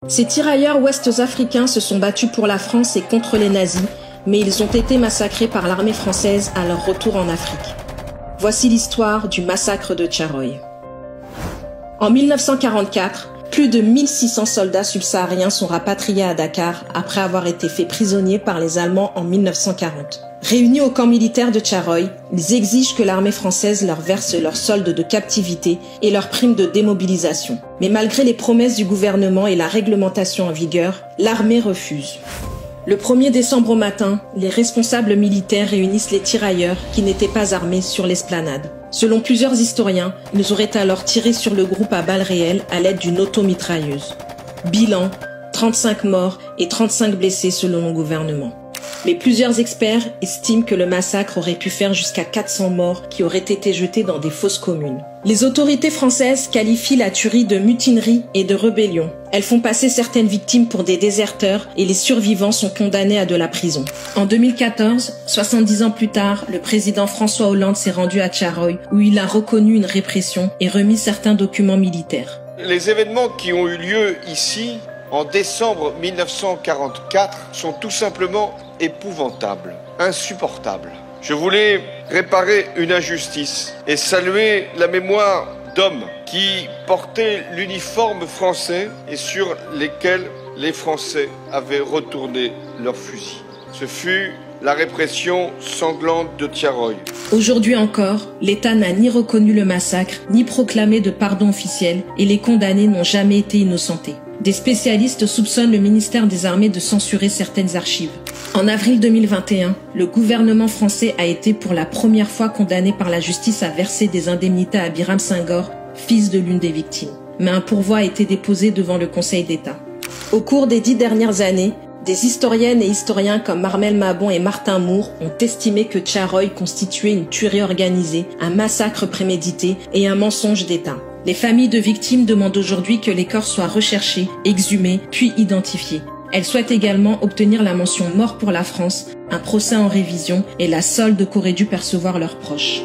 Ces tirailleurs ouest-africains se sont battus pour la France et contre les nazis, mais ils ont été massacrés par l'armée française à leur retour en Afrique. Voici l'histoire du massacre de Tcharoy. En 1944, plus de 1600 soldats subsahariens sont rapatriés à Dakar après avoir été faits prisonniers par les Allemands en 1940. Réunis au camp militaire de Tcharoy, ils exigent que l'armée française leur verse leur solde de captivité et leur prime de démobilisation. Mais malgré les promesses du gouvernement et la réglementation en vigueur, l'armée refuse. Le 1er décembre au matin, les responsables militaires réunissent les tirailleurs qui n'étaient pas armés sur l'esplanade. Selon plusieurs historiens, ils auraient alors tiré sur le groupe à balles réelles à l'aide d'une automitrailleuse. Bilan, 35 morts et 35 blessés selon le gouvernement. Mais plusieurs experts estiment que le massacre aurait pu faire jusqu'à 400 morts qui auraient été jetés dans des fosses communes. Les autorités françaises qualifient la tuerie de mutinerie et de rébellion. Elles font passer certaines victimes pour des déserteurs et les survivants sont condamnés à de la prison. En 2014, 70 ans plus tard, le président François Hollande s'est rendu à Tcharoy où il a reconnu une répression et remis certains documents militaires. Les événements qui ont eu lieu ici en décembre 1944 sont tout simplement épouvantables, insupportables. Je voulais réparer une injustice et saluer la mémoire d'hommes qui portaient l'uniforme français et sur lesquels les Français avaient retourné leurs fusils. Ce fut la répression sanglante de Tcharoy. Aujourd'hui encore, l'État n'a ni reconnu le massacre, ni proclamé de pardon officiel et les condamnés n'ont jamais été innocentés. Des spécialistes soupçonnent le ministère des Armées de censurer certaines archives. En avril 2021, le gouvernement français a été pour la première fois condamné par la justice à verser des indemnités à Biram Senghor, fils de l'une des victimes. Mais un pourvoi a été déposé devant le Conseil d'État. Au cours des 10 dernières années, des historiennes et historiens comme Armel Mabon et Martin Moore ont estimé que Tcharoy constituait une tuerie organisée, un massacre prémédité et un mensonge d'État. Les familles de victimes demandent aujourd'hui que les corps soient recherchés, exhumés, puis identifiés. Elles souhaitent également obtenir la mention mort pour la France, un procès en révision et la solde qu'auraient dû percevoir leurs proches.